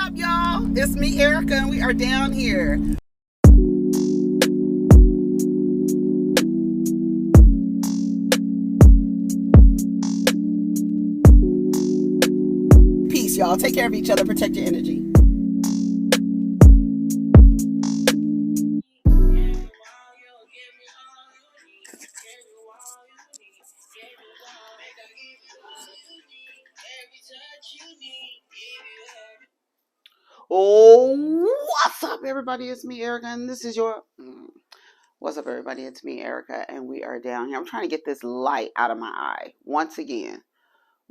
up, y'all? It's me, Erica, and we are down here. Peace, y'all. Take care of each other. Protect your energy. Oh, what's up, everybody? It's me, Erica, and this is your... What's up, everybody? It's me, Erica, and we are down here. I'm trying to get this light out of my eye once again.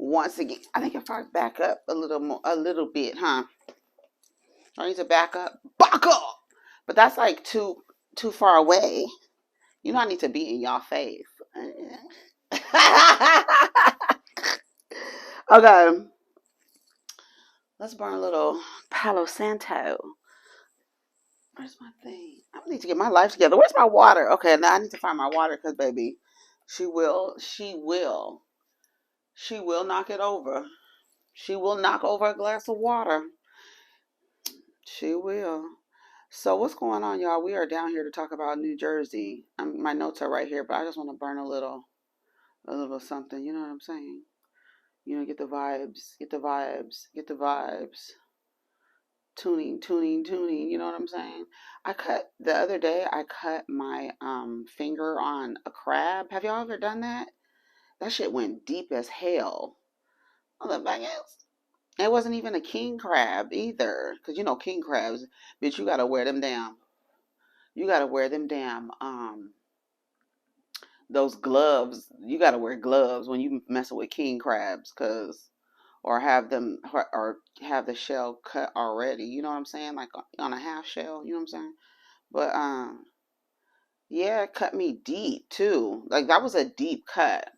I think if I back up a little bit, huh? I need to back up. But that's like too far away. You know, I need to be in y'all face. Okay. Let's burn a little Palo Santo. Where's my thing? I need to get my life together. Where's my water? Okay, now I need to find my water because, baby, she will knock it over. She will knock over a glass of water. She will. So what's going on, y'all? We are down here to talk about New Jersey. My notes are right here, but I just want to burn a little something. You know what I'm saying? You know, get the vibes. Tuning. You know what I'm saying? The other day, I cut my finger on a crab. Have y'all ever done that? That shit went deep as hell. Oh, the thing is, it wasn't even a king crab either. Because, you know, king crabs, bitch, you got to wear them damn. Those gloves. You got to wear gloves when you messing with king crabs. Or have the shell cut already. You know what I'm saying? Like on a half shell. You know what I'm saying? But, yeah, it cut me deep too. Like that was a deep cut.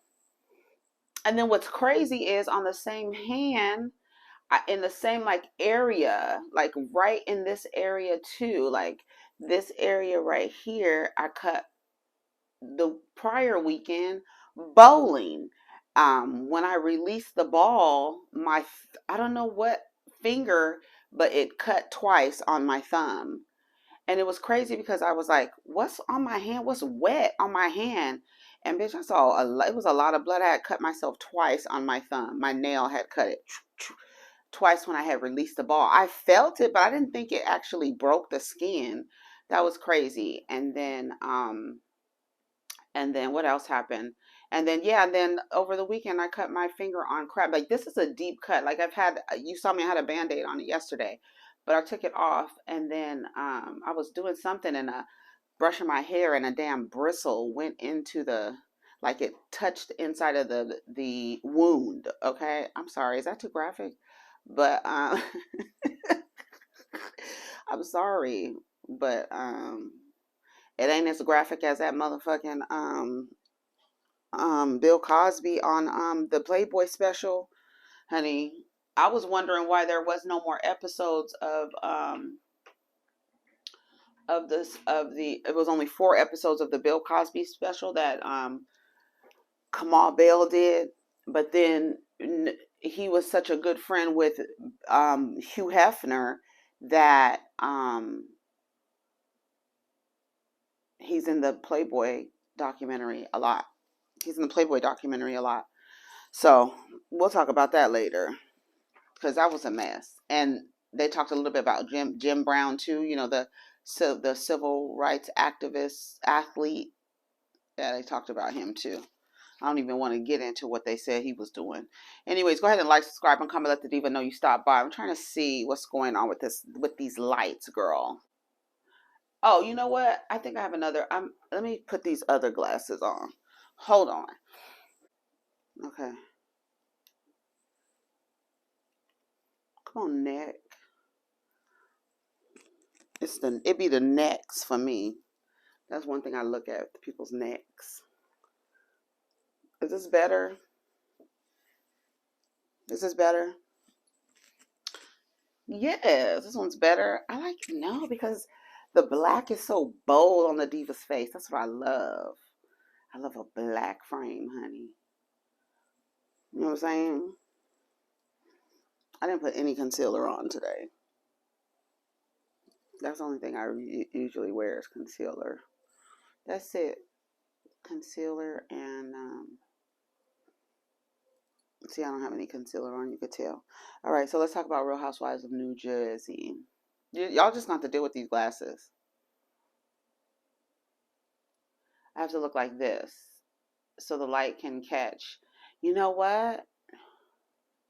And then what's crazy is on the same hand, in the same like area, like right in this area too, like this area right here, I cut the prior weekend bowling. When I released the ball, I don't know what finger, but it cut twice on my thumb. And it was crazy because I was like, what's on my hand? What's wet on my hand? And bitch, I saw it was a lot of blood. I had cut myself twice on my thumb. My nail had cut it twice when I had released the ball. I felt it, but I didn't think it actually broke the skin. That was crazy. And then what else happened? And then over the weekend I cut my finger on crab. Like this is a deep cut. Like you saw me, I had a Band-Aid on it yesterday, but I took it off, and then I was doing something and brushing my hair, and a damn bristle went into like it touched the inside of the wound. Okay, I'm sorry, is that too graphic? But I'm sorry, but it ain't as graphic as that motherfucking Bill Cosby on the Playboy special, honey. I was wondering why there was no more episodes of it was only 4 episodes of the Bill Cosby special that Kamal Bell did, but then he was such a good friend with Hugh Hefner that he's in the Playboy documentary a lot. So we'll talk about that later, because that was a mess. And they talked a little bit about Jim Brown too. You know, the civil rights athlete. Yeah, they talked about him too. I don't even want to get into what they said he was doing. Anyways, go ahead and like, subscribe, and comment. Let the diva know you stopped by. I'm trying to see what's going on with these lights, girl. Oh, you know what? I think I have another. Let me put these other glasses on. Hold on. Okay. Come on, neck. It be the necks for me. That's one thing I look at, people's necks. Is this better? Yes, this one's better. Because the black is so bold on the diva's face. That's what I love. I love a black frame, honey. You know what I'm saying? I didn't put any concealer on today. That's the only thing I usually wear is concealer. That's it. Concealer and see, I don't have any concealer on. You could tell. All right, so let's talk about Real Housewives of New Jersey. Y'all just not to deal with these glasses. I have to look like this so the light can catch. You know what?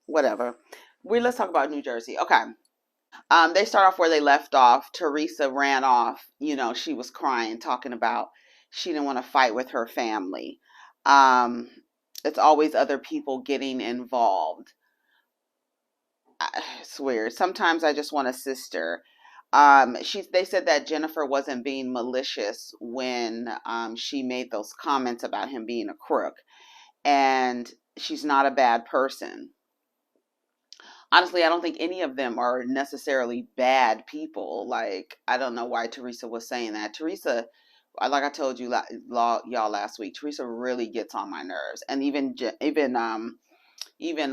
Whatever. Let's talk about New Jersey. Okay. They start off where they left off. Teresa ran off. She was crying, talking about she didn't want to fight with her family. Um, it's always other people getting involved. It's weird. Sometimes I just want a sister. They said that Jennifer wasn't being malicious when she made those comments about him being a crook, and she's not a bad person. Honestly, I don't think any of them are necessarily bad people. Like, I don't know why Teresa was saying that. Teresa, like I told you, y'all last week, Teresa really gets on my nerves, and even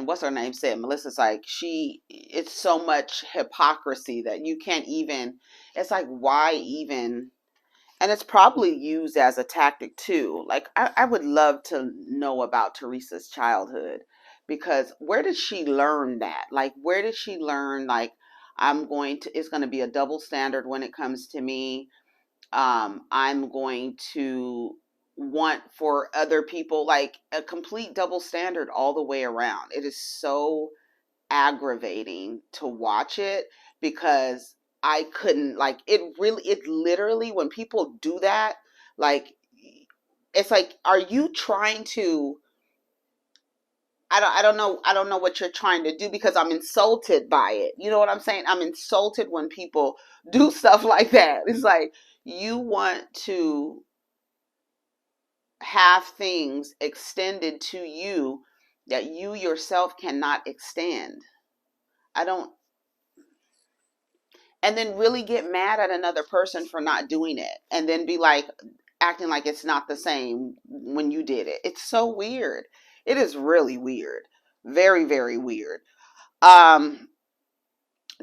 what's her name said, Melissa's like, it's so much hypocrisy that you can't even. It's like, why even? And it's probably used as a tactic too. Like, I would love to know about Teresa's childhood, because where did she learn that? Like, where did she learn, like, it's going to be a double standard when it comes to me. I'm going to want for other people, like a complete double standard all the way around. It is so aggravating to watch it, because I couldn't, like, it literally, when people do that, like, it's like, are you trying to, I don't know what you're trying to do, because I'm insulted by it. You know what I'm saying? I'm insulted when people do stuff like that. It's like, you want to have things extended to you that you yourself cannot extend. I don't, and then really get mad at another person for not doing it, and then be like, acting like it's not the same when you did it. It's so weird. It is really weird. Very, very weird. Um,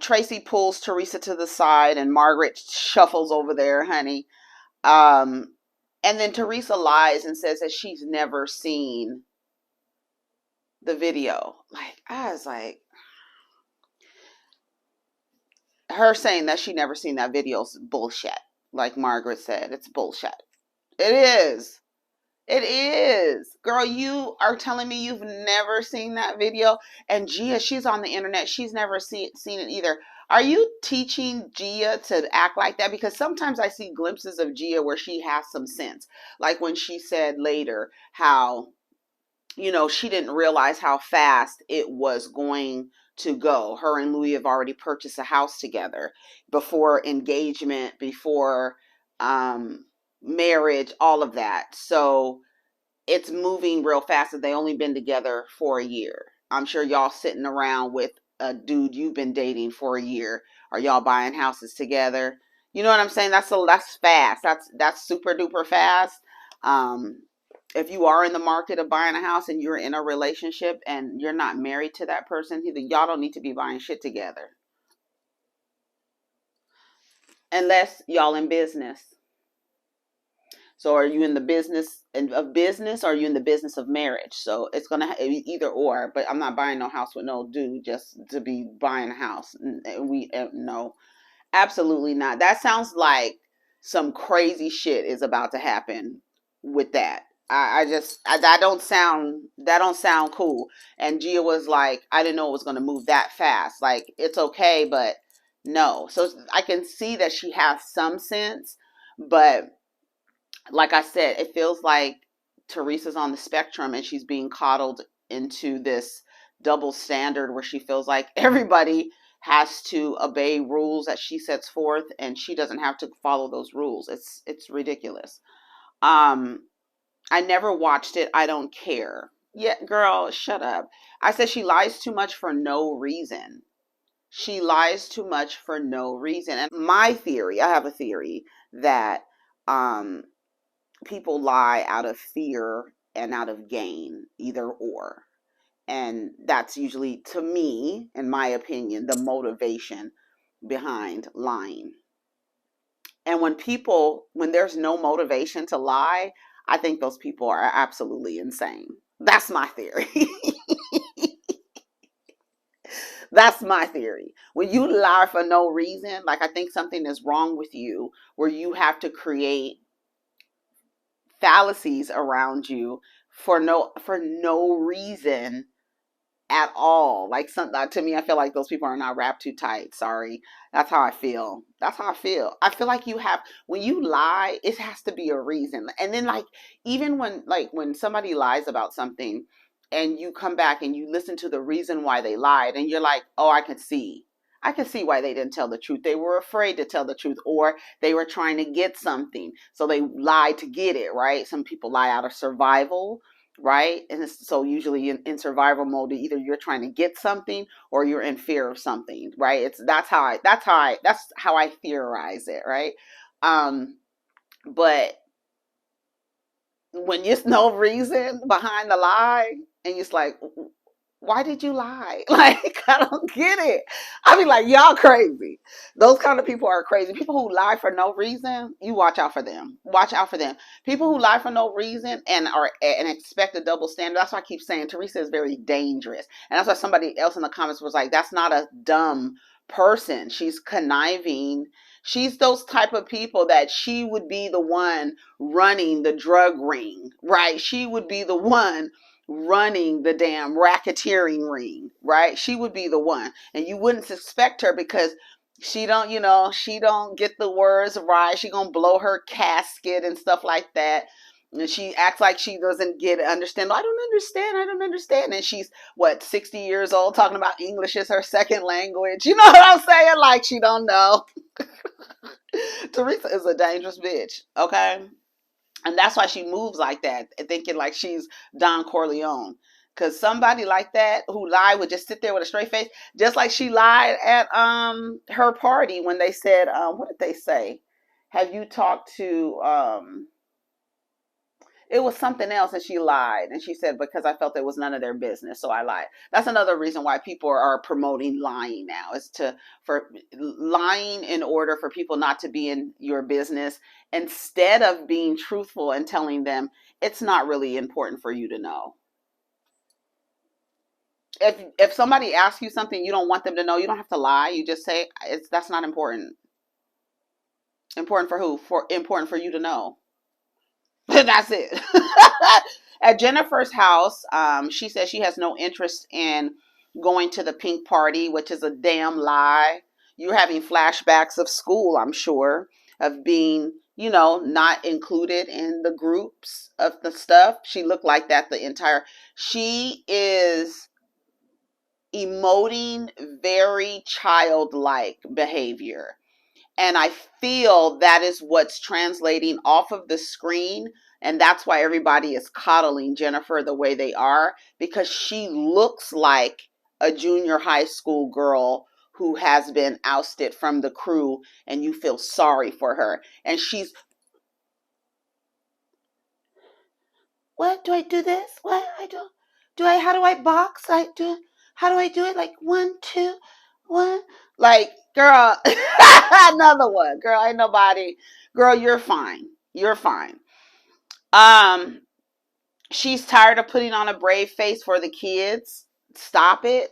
Tracy pulls Teresa to the side, and Margaret shuffles over there, honey. Um, and then Teresa lies and says that she's never seen the video. Like, I was like, her saying that she never seen that video is bullshit. Like Margaret said, it's bullshit. It is. It is. Girl, you are telling me you've never seen that video? And Gia, she's on the internet. She's never seen it either. Are you teaching Gia to act like that? Because sometimes I see glimpses of Gia where she has some sense. Like when she said later how, she didn't realize how fast it was going to go. Her and Louie have already purchased a house together before engagement, before marriage, all of that. So it's moving real fast, and they only been together for a year. I'm sure y'all sitting around with a dude you've been dating for a year. Are y'all buying houses together? You know what I'm saying? That's fast. That's super duper fast. Um, if you are in the market of buying a house and you're in a relationship and you're not married to that person, y'all don't need to be buying shit together unless y'all in business. So are you in the business of business, or are you in the business of marriage? So it's gonna be either or. But I'm not buying no house with no dude just to be buying a house. No, absolutely not. That sounds like some crazy shit is about to happen with that. That don't sound cool. And Gia was like, I didn't know it was gonna move that fast. Like, it's okay, but no. So I can see that she has some sense, but like I said, it feels like Teresa's on the spectrum, and she's being coddled into this double standard where she feels like everybody has to obey rules that she sets forth, and she doesn't have to follow those rules. It's ridiculous. Um, I never watched it. I don't care. Yeah, girl, shut up. I said she lies too much for no reason. She lies too much for no reason. And my theory, I have a theory that um people lie out of fear and out of gain, either or. And that's usually, to me, in my opinion, the motivation behind lying. And when there's no motivation to lie, I think those people are absolutely insane. That's my theory. That's my theory. When you lie for no reason, like I think something is wrong with you where you have to create fallacies around you for no reason at all. Like some to me, I feel like those people are not wrapped too tight. Sorry, that's how I feel. That's how I feel. I feel like when you lie, it has to be a reason. And then even when somebody lies about something, and you come back and you listen to the reason why they lied, and you're like, oh, I can see why they didn't tell the truth. They were afraid to tell the truth, or they were trying to get something, so they lied to get it. Right? Some people lie out of survival, right? And so usually in survival mode, either you're trying to get something or you're in fear of something, right? That's how I theorize it, right? But when there's no reason behind the lie, and it's like, why did you lie? Like, I don't get it. I mean, like, y'all crazy. Those kind of people are crazy. People who lie for no reason, you watch out for them. Watch out for them. People who lie for no reason and expect a double standard. That's why I keep saying Teresa is very dangerous. And that's why somebody else in the comments was like, that's not a dumb person. She's conniving. She's those type of people that she would be the one running the drug ring, right? She would be the one running the damn racketeering ring, right? She would be the one, and you wouldn't suspect her because she don't get the words right. She gonna blow her casket and stuff like that, and she acts like she doesn't understand. I don't understand. And she's what, 60 years old, talking about English is her second language. You know what I'm saying? Like she don't know. Teresa is a dangerous bitch, okay? And that's why she moves like that, thinking like she's Don Corleone. Because somebody like that who lied would just sit there with a straight face, just like she lied at her party when they said, what did they say? Have you talked to it was something else, and she lied, and she said, because I felt it was none of their business, so I lied. That's another reason why people are promoting lying now, is for lying in order for people not to be in your business, instead of being truthful and telling them it's not really important for you to know. If somebody asks you something you don't want them to know, you don't have to lie. You just say that's not important. Important for who? Important for you to know. That's it. At Jennifer's house, she says she has no interest in going to the pink party, which is a damn lie. You're having flashbacks of school, I'm sure, of being, not included in the groups of the stuff. She looked like that the entire. She is emoting very childlike behavior. And I feel that is what's translating off of the screen. And that's why everybody is coddling Jennifer the way they are, because she looks like a junior high school girl who has been ousted from the crew, and you feel sorry for her. And she's, what, do I do this? What I how do I box? How do I do it? Like 1, 2, 1. Like, girl, another one. Girl, ain't nobody. Girl, you're fine. You're fine. Um, she's tired of putting on a brave face for the kids. Stop it.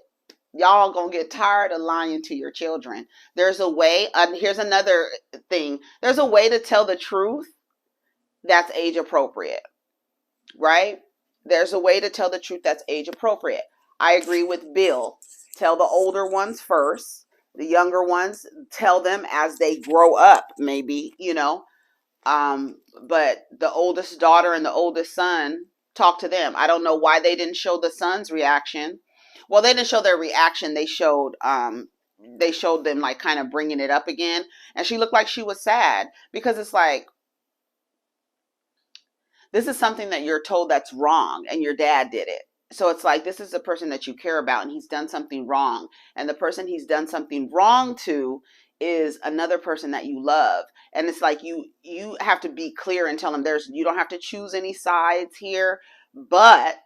Y'all gonna get tired of lying to your children. There's a way. Here's another thing. There's a way to tell the truth that's age appropriate, right? There's a way to tell the truth that's age appropriate. I agree with Bill. Tell the older ones first. The younger ones, tell them as they grow up, maybe, but the oldest daughter and the oldest son, talk to them. I don't know why they didn't show the son's reaction. Well, they didn't show their reaction. They showed them like kind of bringing it up again. And she looked like she was sad, because it's like, this is something that you're told that's wrong, and your dad did it. So it's like, this is a person that you care about, and he's done something wrong. And the person he's done something wrong to is another person that you love. And it's like, you have to be clear and tell them you don't have to choose any sides here, but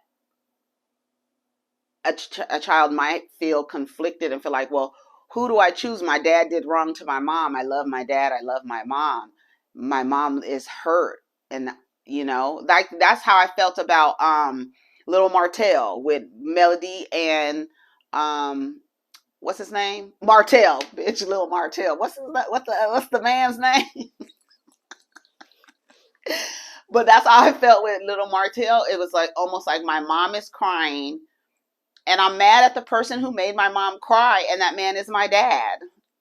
a child might feel conflicted and feel like, well, who do I choose? My dad did wrong to my mom. I love my dad. I love my mom. my mom is hurt. And like that's how I felt about Little Martell with Melody and um what's his name? Martell, bitch, Little Martell. What's the man's name? But that's how I felt with Little Martell. It was like almost like my mom is crying and I'm mad at the person who made my mom cry, and that man is my dad.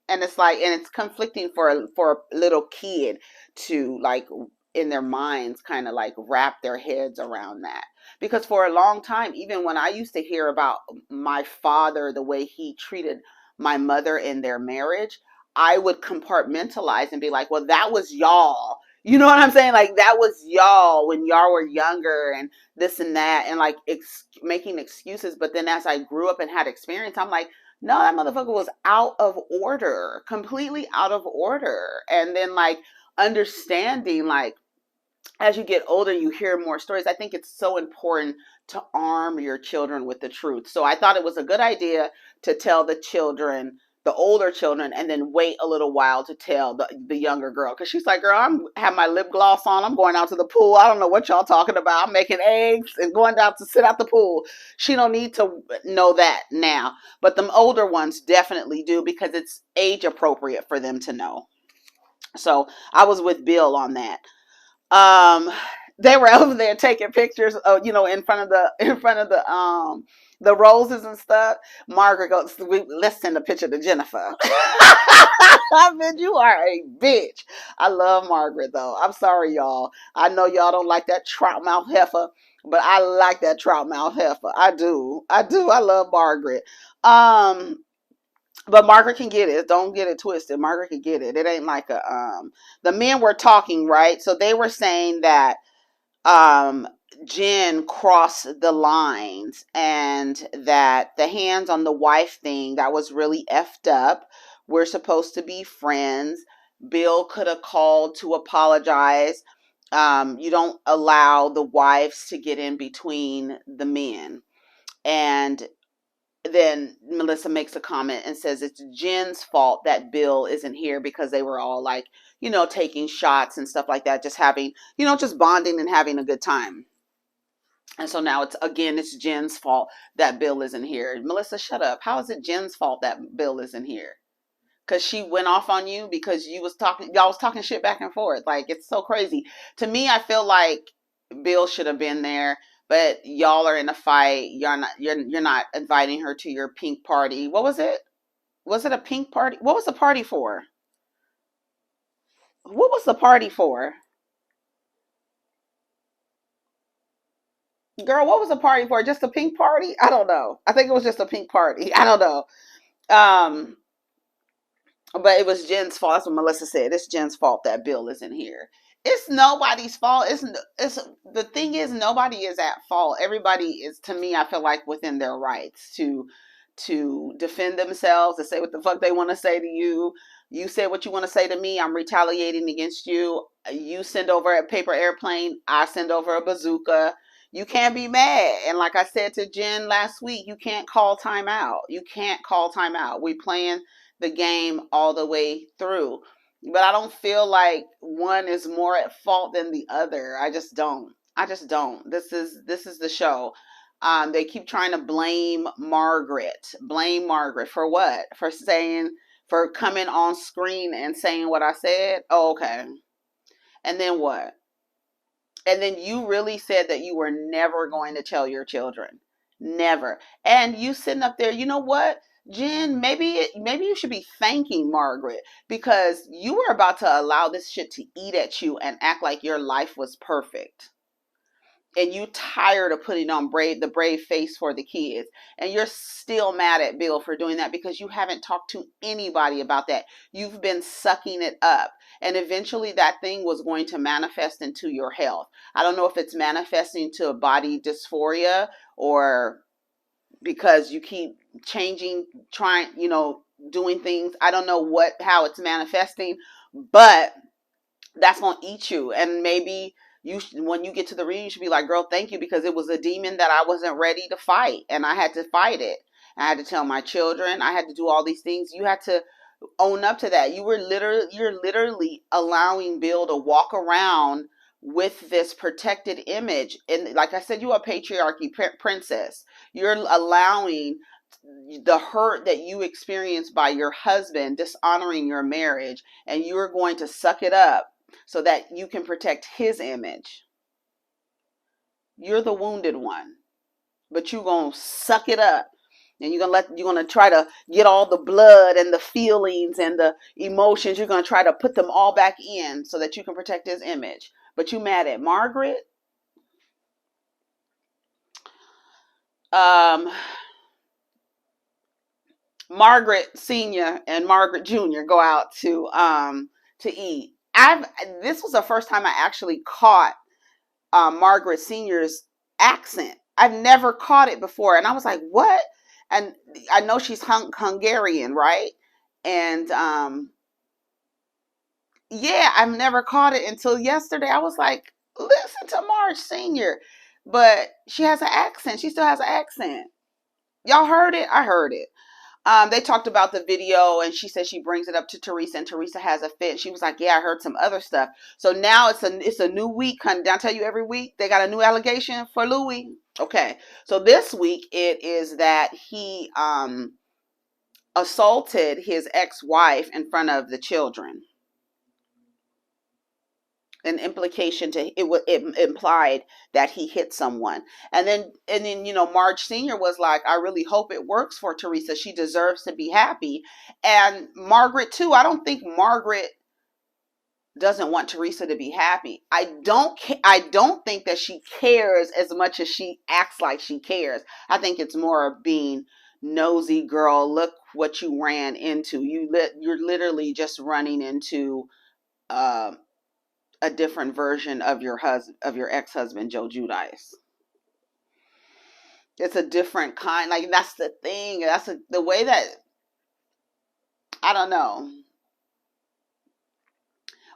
And it's like, and it's conflicting for a little kid to like in their minds kind of like wrap their heads around that. Because for a long time, even when I used to hear about my father, the way he treated my mother in their marriage, I would compartmentalize and be like, well, that was y'all. You know what I'm saying? Like that was y'all when y'all were younger and this and that, and like making excuses. But then as I grew up and had experience, I'm like, no, that motherfucker was out of order, completely out of order. And then like understanding, like as you get older, you hear more stories. I think it's so important to arm your children with the truth. So I thought it was a good idea to tell the children, the older children, and then wait a little while to tell the younger girl. Because she's like, girl, I'm have my lip gloss on. I'm going out to the pool. I don't know what y'all talking about. I'm making eggs and going down to sit at the pool. She don't need to know that now. But the older ones definitely do, because it's age appropriate for them to know. So I was with Bill on that. um they were over there taking pictures of, in front of the roses and stuff. Margaret goes, let's send a picture to Jennifer. I mean, you are a bitch. I love Margaret though. I'm sorry, y'all. I know y'all don't like that trout mouth heifer, but I like that trout mouth heifer. I do. I love Margaret. But Margaret can get it. Don't get it twisted. Margaret can get it. It ain't like a the men were talking, right? So they were saying that um Jen crossed the lines, and that the hands on the wife thing, that was really effed up. We're supposed to be friends. Bill could have called to apologize. You don't allow the wives to get in between the men. And then Melissa makes a comment and says it's Jen's fault that Bill isn't here, because they were all like, taking shots and stuff like that, just having, just bonding and having a good time. And so now it's Jen's fault that Bill isn't here. Melissa, shut up. How is it Jen's fault that Bill isn't here? Because she went off on you because y'all was talking shit back and forth. Like, it's so crazy. To me, I feel like Bill should have been there, but y'all are in a fight. You're not inviting her to your pink party. What was it? Was it a pink party? What was the party for? What was the party for? Girl, what was the party for? Just a pink party? I don't know. I think it was just a pink party. I don't know. Um, But it was Jen's fault. That's what Melissa said. It's Jen's fault that Bill isn't here. It's nobody's fault. It's the thing is, nobody is at fault. Everybody is, to me, I feel like, within their rights to defend themselves, to say what the fuck they want to say to you. You say what you want to say to me. I'm retaliating against you. You send over a paper airplane. I send over a bazooka. You can't be mad. And like I said to Jen last week, you can't call timeout. You can't call timeout. We playing the game all the way through. But I don't feel like one is more at fault than the other. I just don't. I just don't. This is the show. They keep trying to blame Margaret. Blame Margaret for what? For coming on screen and saying what I said? Oh, okay. And then what? And then you really said that you were never going to tell your children. Never. And you sitting up there, you know what? Jen, maybe you should be thanking Margaret, because you were about to allow this shit to eat at you and act like your life was perfect. And you tired of putting on the brave face for the kids, and you're still mad at Bill for doing that because you haven't talked to anybody about that. You've been sucking it up, and eventually that thing was going to manifest into your health. I don't know if it's manifesting to a body dysphoria, or because you keep changing, trying, doing things. I don't know how it's manifesting, but that's going to eat you. And maybe when you get to the reunion, you should be like, girl, thank you, because it was a demon that I wasn't ready to fight, and I had to fight it. I had to tell my children. I had to do all these things. You had to Own up to that. You're literally allowing Bill to walk around with this protected image. And like I said, you're a patriarchy princess. You're allowing the hurt that you experienced by your husband dishonoring your marriage, and you're going to suck it up so that you can protect his image. You're the wounded one, but you're going to suck it up. And you're gonna try to get all the blood and the feelings and the emotions. You're gonna try to put them all back in so that you can protect his image. But you mad at Margaret? Margaret Senior and Margaret Junior go out to eat. This was the first time I actually caught Margaret Senior's accent. I've never caught it before, and I was like, "What?" And I know she's Hungarian, right? And yeah, I've never caught it until yesterday. I was like, "Listen to Marge Senior," but she has an accent. She still has an accent. Y'all heard it? I heard it. They talked about the video, and she said she brings it up to Teresa, and Teresa has a fit. She was like, "Yeah, I heard some other stuff." So now it's a new week. Did I tell you every week they got a new allegation for Louie? Okay, so this week it is that he assaulted his ex-wife in front of the children. An implication to it implied that he hit someone, and then Marge Senior was like, "I really hope it works for Teresa. She deserves to be happy." And Margaret too. I don't think Margaret doesn't want Teresa to be happy. I don't think that she cares as much as she acts like she cares. I think it's more of being nosy. Girl, look what you ran into. You're literally just running into a different version of your ex-husband, Joe Giudice. It's a different kind. Like, that's the thing. That's the way that, I don't know.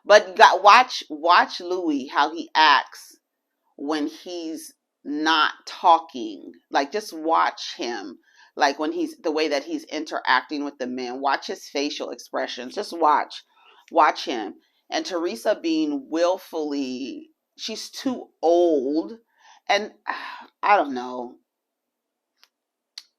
But watch Louie, how he acts when he's not talking. Like, just watch him. Like, when the way that he's interacting with the men. Watch his facial expressions. Just watch him. And Teresa being willfully, she's too old. And I don't know.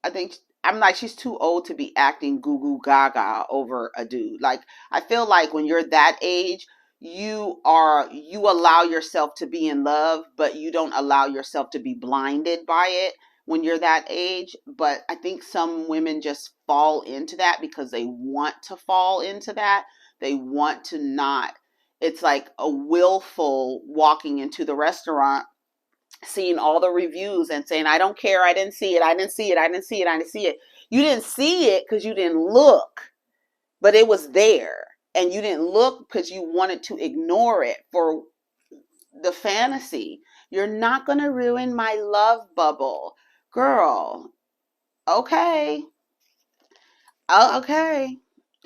I think I'm like, she's too old to be acting goo goo gaga over a dude. Like, I feel like when you're that age, you allow yourself to be in love, but you don't allow yourself to be blinded by it when you're that age. But I think some women just fall into that because they want to fall into that. They want to not. It's like a willful walking into the restaurant, seeing all the reviews and saying, "I don't care. I didn't see it. I didn't see it. I didn't see it. I didn't see it." You didn't see it because you didn't look, but it was there. And you didn't look because you wanted to ignore it for the fantasy. You're not going to ruin my love bubble. Girl, okay. Okay.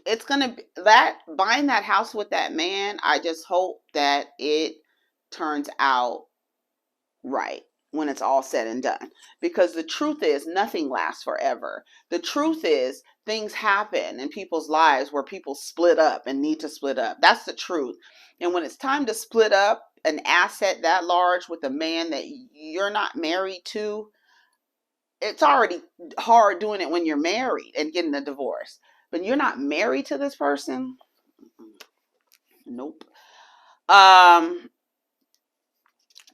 It's going to be buying that house with that man. I just hope that it turns out right when it's all said and done, because the truth is nothing lasts forever. The truth is things happen in people's lives where people split up and need to split up. That's the truth. And when it's time to split up an asset that large with a man that you're not married to, it's already hard doing it when you're married and getting a divorce, but you're not married to this person. Nope.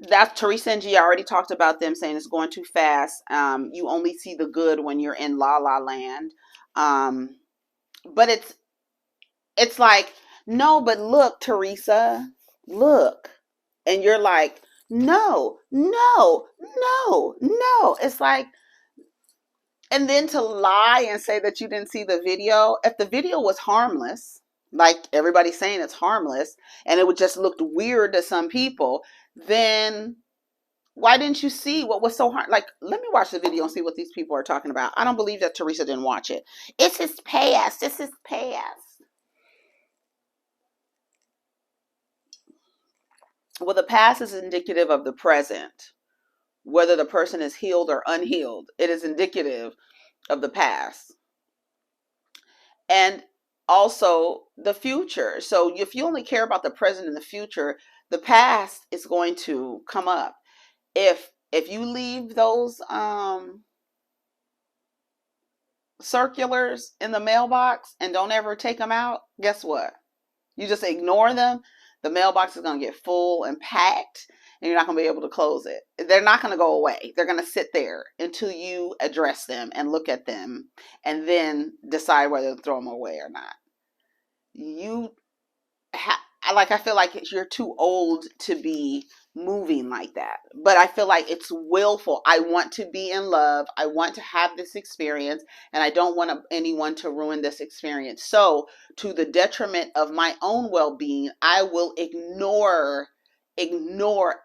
That's Teresa and G. I already talked about them saying it's going too fast. You only see the good when you're in La La Land. But it's like, no, but look, Teresa, look. And you're like, no, no, no, no. It's like, and then to lie and say that you didn't see the video. If the video was harmless, like everybody's saying it's harmless, and it would just looked weird to some people, then why didn't you see what was so hard? Like, let me watch the video and see what these people are talking about. I don't believe that Teresa didn't watch it. It's his past. It's his past. Well, the past is indicative of the present. Whether the person is healed or unhealed, it is indicative of the past. And also the future. So if you only care about the present and the future, the past is going to come up. If you leave those circulars in the mailbox and don't ever take them out, guess what? You just ignore them. The mailbox is going to get full and packed, and you're not going to be able to close it. They're not going to go away. They're going to sit there until you address them and look at them and then decide whether to throw them away or not. You I feel like you're too old to be moving like that. But I feel like it's willful. I want to be in love. I want to have this experience, and I don't want anyone to ruin this experience. So, to the detriment of my own well-being, I will ignore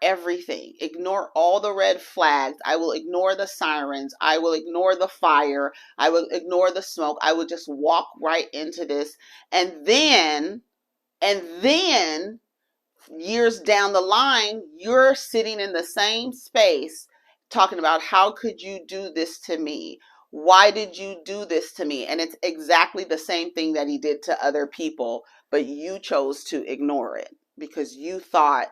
everything. Ignore all the red flags. I will ignore the sirens. I will ignore the fire. I will ignore the smoke. I will just walk right into this. And then years down the line, you're sitting in the same space talking about, how could you do this to me? Why did you do this to me? And it's exactly the same thing that he did to other people, but you chose to ignore it because you thought,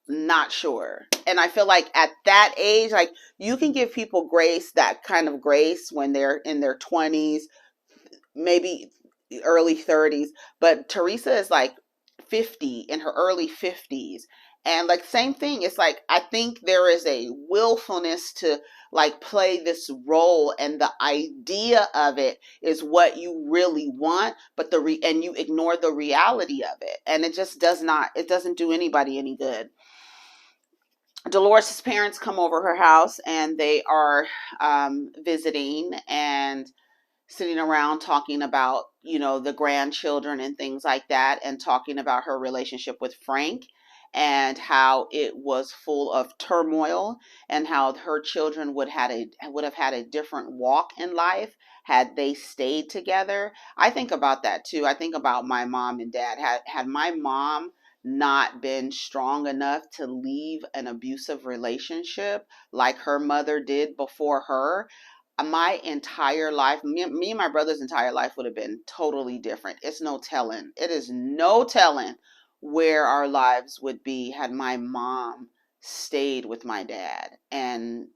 not sure. And I feel like at that age, like, you can give people grace, that kind of grace, when they're in their 20s, maybe early 30s, but Teresa is like 50, in her early 50s, and like, same thing. It's like, I think there is a willfulness to like play this role, and the idea of it is what you really want, but and you ignore the reality of it, and it just doesn't do anybody any good. Dolores' parents come over her house, and they are visiting and sitting around talking about, the grandchildren and things like that, and talking about her relationship with Frank, and how it was full of turmoil, and how her children would have had a different walk in life had they stayed together. I think about that too. I think about my mom and dad. Had my mom not been strong enough to leave an abusive relationship like her mother did before her, my entire life, me and my brother's entire life would have been totally different. It's no telling. It is no telling where our lives would be had my mom stayed with my dad and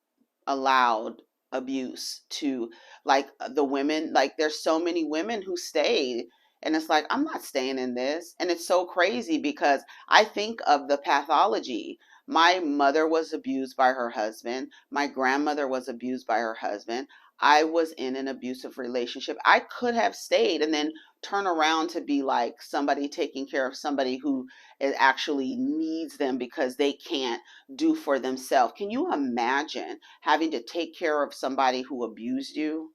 allowed abuse to, like, the women. Like, there's so many women who stayed, and it's like, I'm not staying in this. And it's so crazy because I think of the pathology. My mother was abused by her husband. My grandmother was abused by her husband. I was in an abusive relationship. I could have stayed and then turn around to be like somebody taking care of somebody who actually needs them because they can't do for themselves. Can you imagine having to take care of somebody who abused you?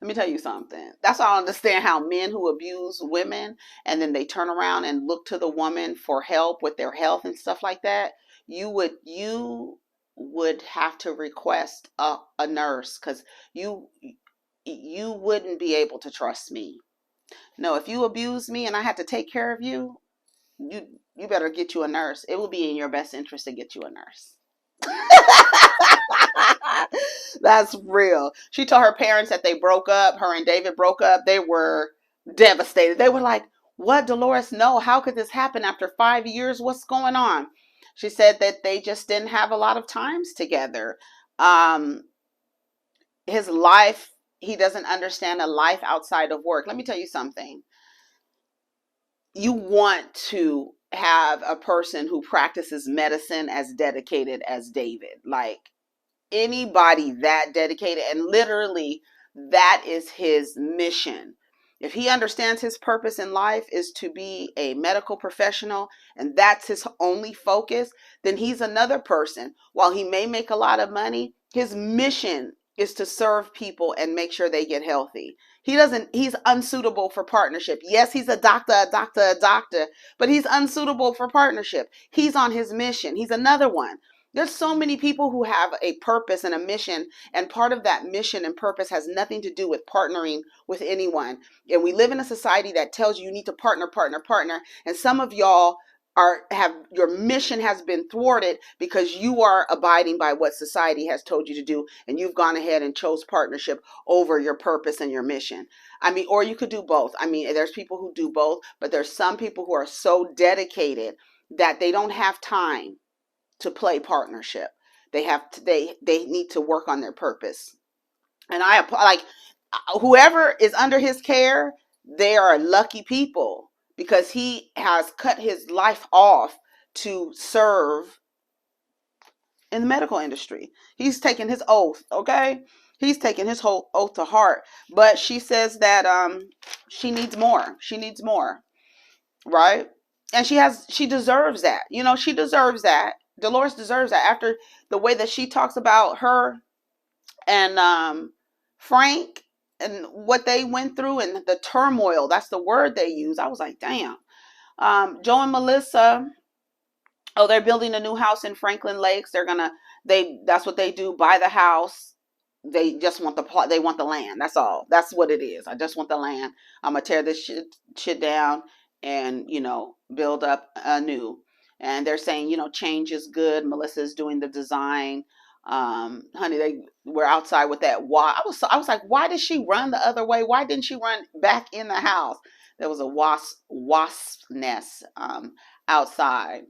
Let me tell you something. That's why I understand how men who abuse women and then they turn around and look to the woman for help with their health and stuff like that. You would have to request a nurse, because you wouldn't be able to trust me. No, if you abuse me and I had to take care of you, you better get you a nurse. It will be in your best interest to get you a nurse. That's real. She told her parents that they broke up. Her and David broke up. They were devastated. They were like, "What, Dolores? No, how could this happen after 5 years? What's going on?" She said that they just didn't have a lot of times together. Um, his life, he doesn't understand a life outside of work. Let me tell you something. You want to have a person who practices medicine as dedicated as David. Like, anybody that dedicated, and literally that is his mission. If he understands his purpose in life is to be a medical professional, and that's his only focus, then he's another person. While he may make a lot of money, his mission is to serve people and make sure they get healthy. He's unsuitable for partnership. Yes, he's a doctor, but he's unsuitable for partnership. He's on his mission. He's another one. There's so many people who have a purpose and a mission, and part of that mission and purpose has nothing to do with partnering with anyone. And we live in a society that tells you you need to partner. And some of y'all your mission has been thwarted because you are abiding by what society has told you to do, and you've gone ahead and chose partnership over your purpose and your mission. I mean, or you could do both. I mean, there's people who do both, but there's some people who are so dedicated that they don't have time to play partnership. They need to work on their purpose. And like whoever is under his care, they are lucky people because he has cut his life off to serve in the medical industry. He's taken his oath, okay? He's taken his whole oath to heart. But she says that she needs more. She needs more, right? And she deserves that. You know, she deserves that. Dolores deserves that after the way that she talks about her and Frank and what they went through and the turmoil. That's the word they use. I was like, damn. Joe and Melissa, oh, they're building a new house in Franklin Lakes. That's what they do, buy the house. They just want they want the land. That's all. That's what it is. I just want the land. I'm going to tear this shit down and, you know, build up anew. And they're saying, you know, change is good. Melissa's doing the design. Honey, they were outside with that. Why? I was like, why did she run the other way? Why didn't she run back in the house? There was a wasp nest outside.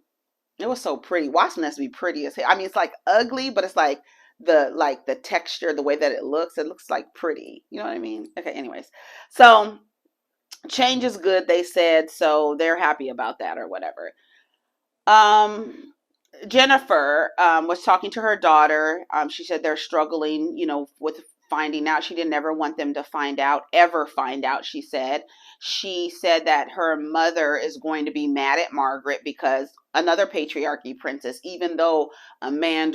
It was so pretty. Wasp nest be pretty as hell. I mean, it's like ugly, but it's like the texture, the way that it looks like pretty. You know what I mean? Okay, anyways. So change is good, they said, so they're happy about that or whatever. Jennifer was talking to her daughter. She said they're struggling, you know, with finding out. She didn't ever want them to ever find out, she said. She said that her mother is going to be mad at Margaret because another patriarchy princess, even though a man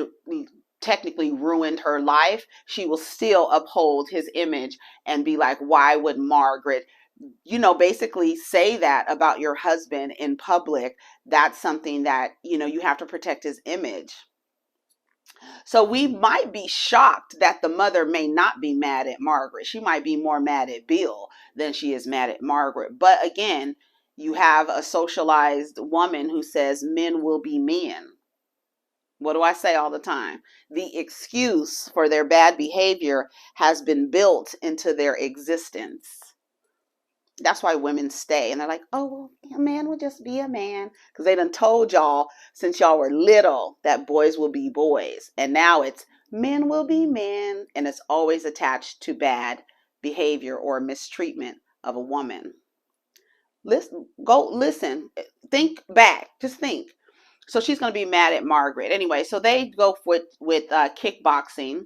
technically ruined her life, she will still uphold his image and be like, why would Margaret, you know, basically say that about your husband in public? That's something that, you know, you have to protect his image. So we might be shocked that the mother may not be mad at Margaret. She might be more mad at Bill than she is mad at Margaret. But again, you have a socialized woman who says men will be men. What do I say all the time? The excuse for their bad behavior has been built into their existence. That's why women stay. And they're like, oh, well, a man will just be a man. Because they done told y'all since y'all were little that boys will be boys. And now it's men will be men. And it's always attached to bad behavior or mistreatment of a woman. Listen. Think back. Just think. So she's going to be mad at Margaret. Anyway, so they go with kickboxing.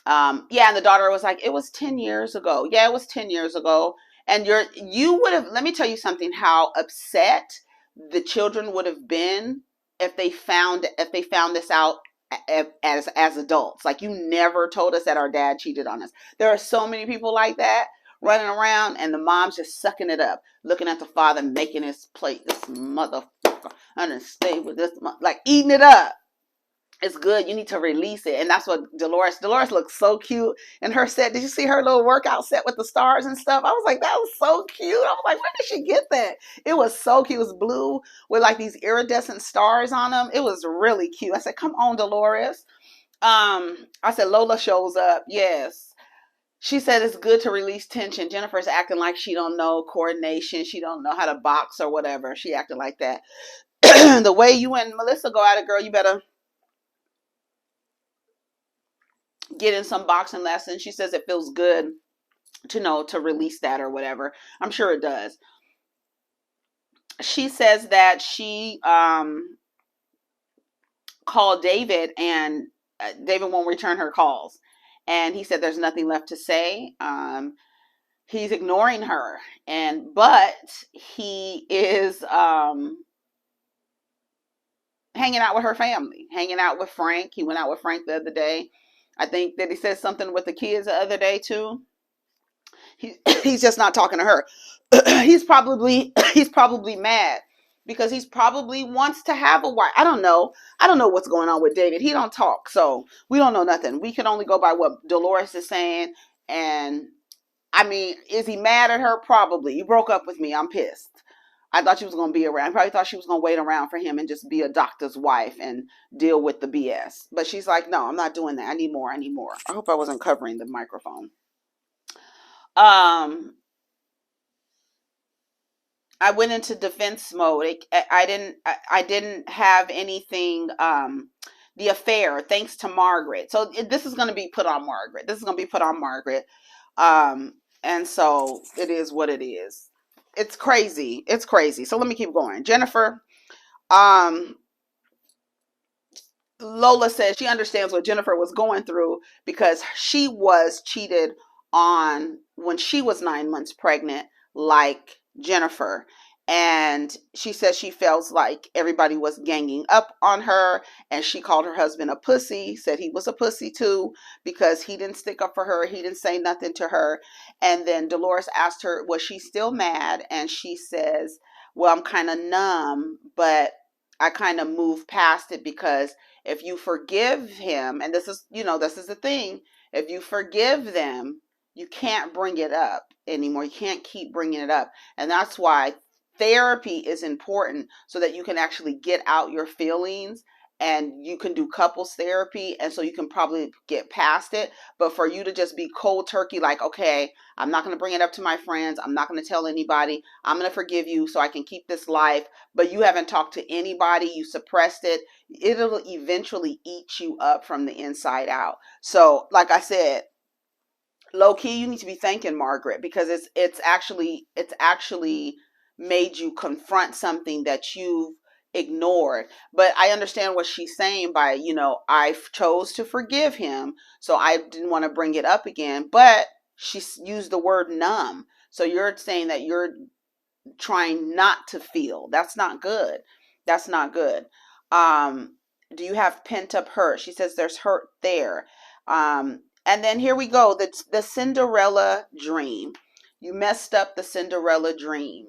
Yeah, and the daughter was like, it was 10 years ago. Yeah, it was 10 years ago. And you would have, let me tell you something, how upset the children would have been if they found this out as adults. Like, you never told us that our dad cheated on us. There are so many people like that running around, and the mom's just sucking it up, looking at the father making his plate. This motherfucker, I'm gonna stay with this, like eating it up. It's good. You need to release it. And that's what Dolores looks so cute in her set. Did you see her little workout set with the stars and stuff? I was like, that was so cute. I was like, where did she get that? It was so cute. It was blue with like these iridescent stars on them. It was really cute. I said, come on, Dolores. I said, Lola shows up. Yes. She said it's good to release tension. Jennifer's acting like she don't know coordination. She don't know how to box or whatever. She acted like that. The way you and Melissa go at it, girl, you better get in some boxing lessons. She says it feels good to release that or whatever. I'm sure it does. She says that she called David and David won't return her calls. And he said there's nothing left to say. He's ignoring her. But he is hanging out with her family, hanging out with Frank. He went out with Frank the other day. I think that he said something with the kids the other day too. He's just not talking to her. he's probably mad because he's probably wants to have a wife. I don't know what's going on with David. He don't talk, so we don't know nothing. We can only go by what Dolores is saying. And I mean, is he mad at her? Probably. You broke up with me. I'm pissed. I thought she was going to be around. I probably thought she was going to wait around for him and just be a doctor's wife and deal with the BS. But she's like, no, I'm not doing that. I need more. I need more. I hope I wasn't covering the microphone. Um, I went into defense mode. I didn't have anything. The affair, thanks to Margaret. So this is going to be put on Margaret. This is going to be put on Margaret. Um, and so it is what it is. It's crazy. It's crazy. So let me keep going. Jennifer, um, Lola says she understands what Jennifer was going through because she was cheated on when she was 9 months pregnant, like Jennifer. And she says she feels like everybody was ganging up on her, and she called her husband a pussy, said he was a pussy too because he didn't stick up for her. He didn't say nothing to her. And then Dolores asked her, was she still mad? And she says, well, I'm kind of numb, but I kind of moved past it because if you forgive him, and this is, this is the thing, if you forgive them, you can't bring it up anymore. You can't keep bringing it up. And that's why therapy is important, so that you can actually get out your feelings, and you can do couples therapy, and so you can probably get past it. But for you to just be cold turkey, like, okay, I'm not going to bring it up to my friends, I'm not going to tell anybody, I'm going to forgive you so I can keep this life, but you haven't talked to anybody, you suppressed it, it'll eventually eat you up from the inside out. So like I said, low key, you need to be thanking Margaret, because it's actually made you confront something that you've ignored. But I understand what she's saying by, I chose to forgive him, so I didn't want to bring it up again. But she used the word numb. So you're saying that you're trying not to feel. That's not good. That's not good. Do you have pent up hurt? She says there's hurt there. And then here we go. The Cinderella dream. You messed up the Cinderella dream.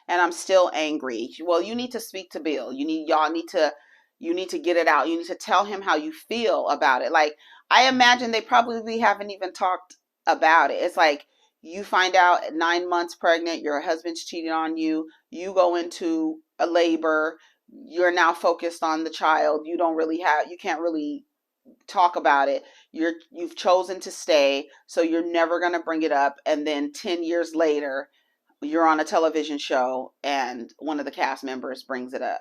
And I'm still angry. Well, you need to speak to Bill. You need to get it out. You need to tell him how you feel about it. Like, I imagine they probably haven't even talked about it. It's like, you find out at 9 months pregnant, your husband's cheating on you. You go into a labor. You're now focused on the child. You can't really talk about it. You've chosen to stay, so you're never going to bring it up. And then 10 years later, you're on a television show and one of the cast members brings it up.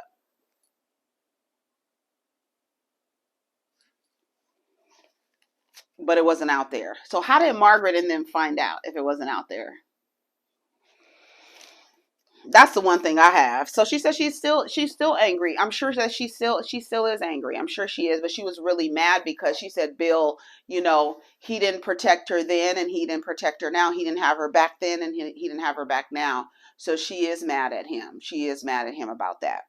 But it wasn't out there. So how did Margaret and them find out if it wasn't out there? That's the one thing I have. So she says she's still angry. I'm sure that she still is angry. I'm sure she is, but she was really mad because she said Bill, he didn't protect her then and he didn't protect her now. He didn't have her back then and he didn't have her back now. So she is mad at him. She is mad at him about that.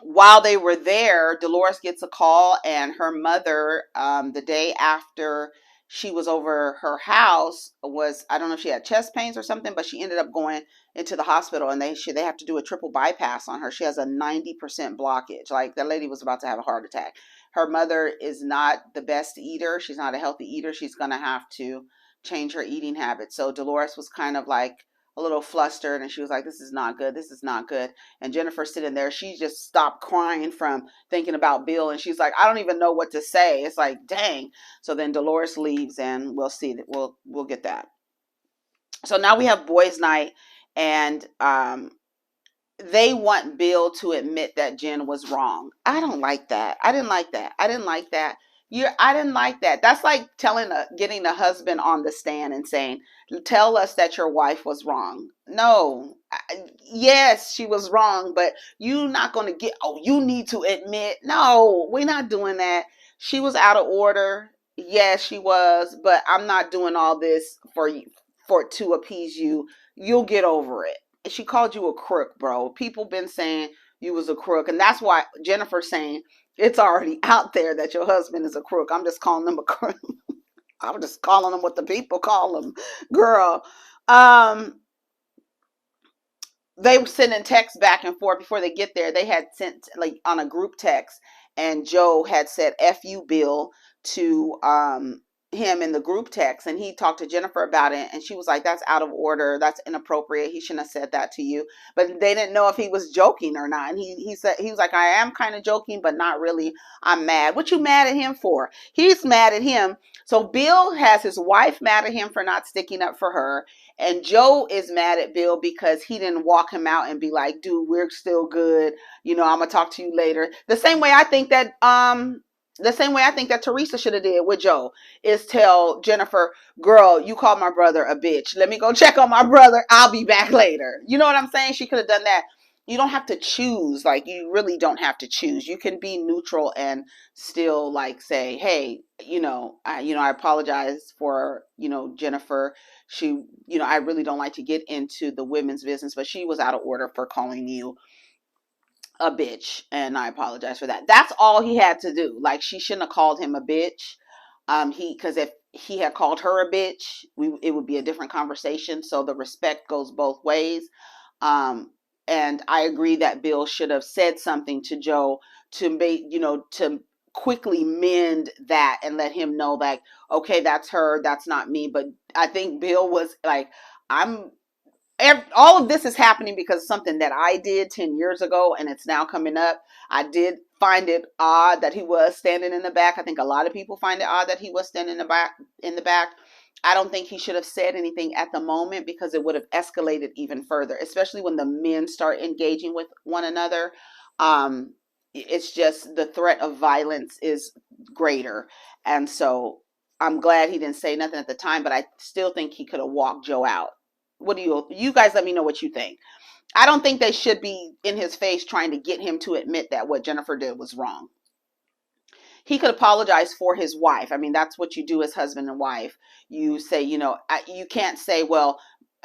While they were there, Dolores gets a call, and her mother, the day after she was over her house, I don't know if she had chest pains or something, but she ended up going into the hospital, and they have to do a triple bypass on her. She has a 90% blockage. Like, that lady was about to have a heart attack. Her mother is not the best eater. She's not a healthy eater. She's going to have to change her eating habits. So Dolores was kind of like a little flustered, and she was like, this is not good. This is not good. And Jennifer sitting there, she just stopped crying from thinking about Bill, and she's like, I don't even know what to say. It's like, dang. So then Dolores leaves, and we'll see that we'll get that. So now we have boys' night, and they want Bill to admit that Jen was wrong. I don't like that. I didn't like that. I didn't like that. I didn't like that. That's like getting a husband on the stand and saying, tell us that your wife was wrong. No. Yes, she was wrong, but you're not going to you need to admit. No, we're not doing that. She was out of order. Yes, she was, but I'm not doing all this to appease you. You'll get over it. She called you a crook, bro. People been saying you was a crook, and that's why Jennifer's saying it's already out there that your husband is a crook. I'm just calling them a crook. I'm just calling them what the people call them, girl. They were sending texts back and forth before they get there. They had sent like on a group text, and Joe had said "F you, Bill" to him in the group text, and he talked to Jennifer about it, and she was like, that's out of order, that's inappropriate, he shouldn't have said that to you. But they didn't know if he was joking or not, and he said, he was like, I am kind of joking, but not really. I'm mad. What you mad at him for? He's mad at him. So Bill has his wife mad at him for not sticking up for her, and Joe is mad at Bill because he didn't walk him out and be like, dude, we're still good, I'm gonna talk to you later. The same way I think that Teresa should have did with Joe is tell Jennifer, girl, you called my brother a bitch. Let me go check on my brother. I'll be back later. You know what I'm saying? She could have done that. You don't have to choose. Like, you really don't have to choose. You can be neutral and still like say, hey, I apologize for, Jennifer. She, I really don't like to get into the women's business, but she was out of order for calling you a bitch, and I apologize for that. That's all he had to do. Like, she shouldn't have called him a bitch. Because if he had called her a bitch, it would be a different conversation. So the respect goes both ways. And I agree that Bill should have said something to Joe to make, to quickly mend that and let him know, like, okay, that's her, that's not me. But I think Bill was like, all of this is happening because of something that I did 10 years ago, and it's now coming up. I did find it odd that he was standing in the back. I think a lot of people find it odd that he was standing in the back. I don't think he should have said anything at the moment, because it would have escalated even further, especially when the men start engaging with one another. It's just the threat of violence is greater. And so I'm glad he didn't say nothing at the time, but I still think he could have walked Joe out. What do you guys let me know what you think? I don't think they should be in his face trying to get him to admit that what Jennifer did was wrong. He could apologize for his wife. I mean, that's what you do as husband and wife. You say, you can't say, well,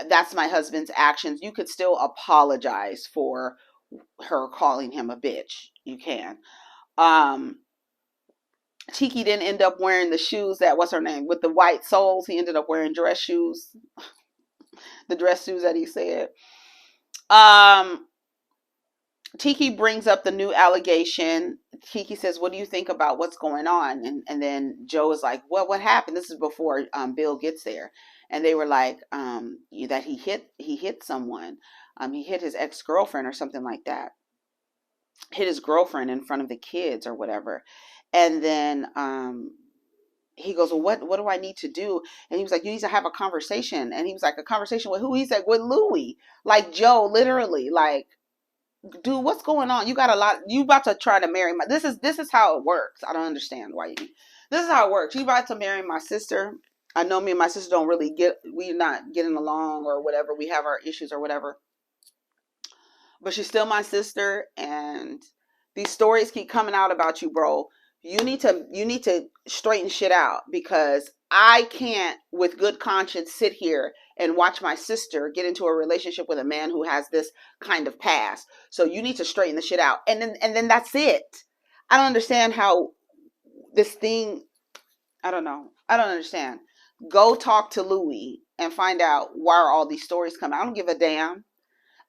that's my husband's actions. You could still apologize for her calling him a bitch. You can. Tiki didn't end up wearing the shoes that, what's her name, with the white soles. He ended up wearing dress shoes. The dress shoes that he said. Tiki brings up the new allegation. Tiki says, what do you think about what's going on? And then Joe is like, what happened? This is before Bill gets there. And they were like, that he hit someone. He hit his ex-girlfriend or something like that. Hit his girlfriend in front of the kids or whatever. And then he goes, well, what do I need to do? And he was like, you need to have a conversation. And he was like, a conversation with who? He's like, with Louie. Like, Joe, literally, like, dude, what's going on? You got a lot. You about to try to marry my. This is how it works. I don't understand why you. This is how it works. You about to marry my sister. I know me and my sister don't really we're not getting along or whatever. We have our issues or whatever. But she's still my sister, and these stories keep coming out about you, bro. You need to straighten shit out, because I can't, with good conscience, sit here and watch my sister get into a relationship with a man who has this kind of past. So you need to straighten the shit out. And then that's it. I don't understand how this thing, I don't know. I don't understand. Go talk to Louie and find out why are all these stories coming. I don't give a damn.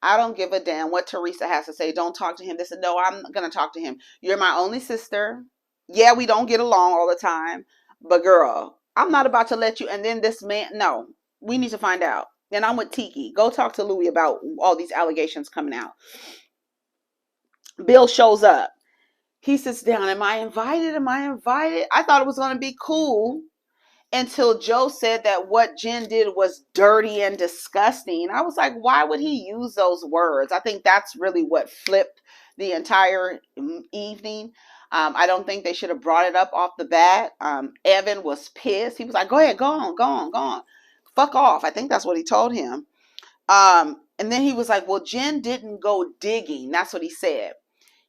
I don't give a damn what Teresa has to say. Don't talk to him. They said, no, I'm going to talk to him. You're my only sister. Yeah, we don't get along all the time. But girl, I'm not about to let you. And then this man, no, we need to find out. And I'm with Tiki. Go talk to Louie about all these allegations coming out. Bill shows up. He sits down. Am I invited? Am I invited? I thought it was going to be cool until Joe said that what Jen did was dirty and disgusting. I was like, why would he use those words? I think that's really what flipped the entire evening. I don't think they should have brought it up off the bat. Evan was pissed. He was like, go ahead, go on. Fuck off. I think that's what he told him. And then he was like, well, Jen didn't go digging. That's what he said.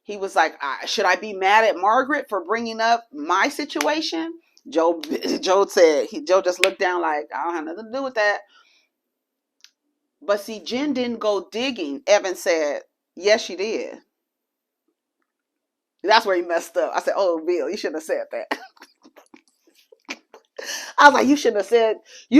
He was like, should I be mad at Margaret for bringing up my situation? Joe said, Joe just looked down like, I don't have nothing to do with that. But see, Jen didn't go digging. Evan said, yes, she did. That's where he messed up. I said, oh, Bill, you shouldn't have said that. I was like, you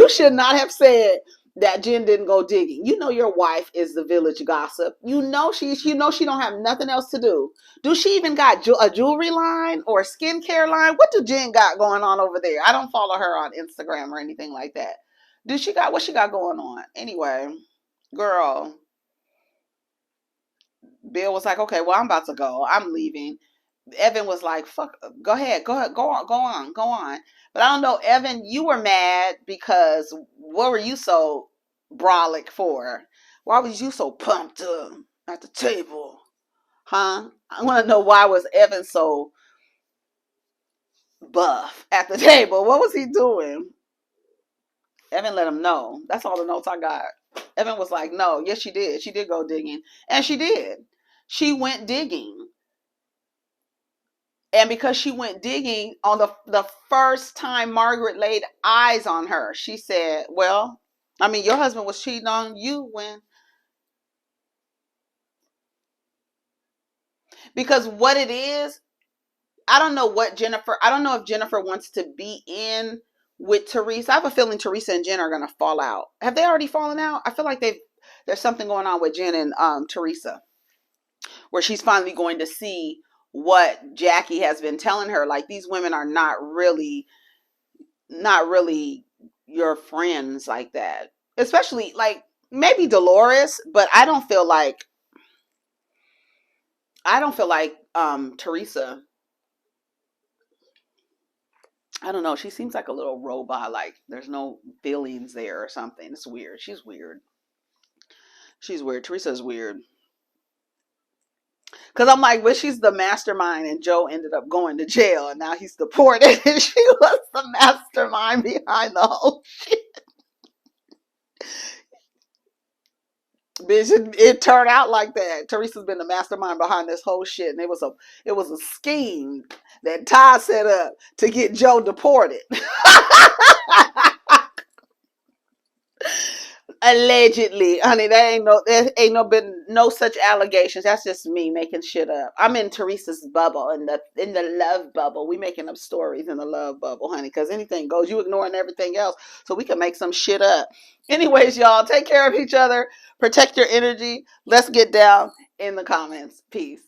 should not have said that Jen didn't go digging. You know your wife is the village gossip. You know she don't have nothing else to do. Do she even got a jewelry line or a skincare line? What do Jen got going on over there? I don't follow her on Instagram or anything like that. Do she got what she got going on? Anyway, girl, Bill was like, okay, well, I'm about to go. I'm leaving. Evan was like, fuck, go ahead, go on. But I don't know, Evan, you were mad because what were you so brolic for? Why was you so pumped up at the table? Huh? I want to know, why was Evan so buff at the table? What was he doing? Evan let him know. That's all the notes I got. Evan was like, no, yes, she did. She did go digging. And she did. She went digging. And because she went digging on the first time Margaret laid eyes on her, she said, well, I mean, your husband was cheating on you when. Because what it is, I don't know if Jennifer wants to be in with Teresa. I have a feeling Teresa and Jen are going to fall out. Have they already fallen out? I feel like there's something going on with Jen and Teresa, where she's finally going to see what Jackie has been telling her. Like, these women are not really your friends like that. Especially, like, maybe Dolores, but I don't feel like Teresa. I don't know. She seems like a little robot. Like, there's no feelings there or something. It's weird. She's weird. Teresa's weird. Because I'm like, well, she's the mastermind, and Joe ended up going to jail, and now he's deported, and she was the mastermind behind the whole shit. Bitch, it turned out like that. Teresa's been the mastermind behind this whole shit, and it was a scheme that Ty set up to get Joe deported. Allegedly, honey, there ain't been no such allegations. That's just me making shit up. I'm in Teresa's bubble, in the love bubble. We making up stories in the love bubble, honey, because anything goes. You ignoring everything else, so we can make some shit up. Anyways, y'all, take care of each other, protect your energy. Let's get down in the comments. Peace.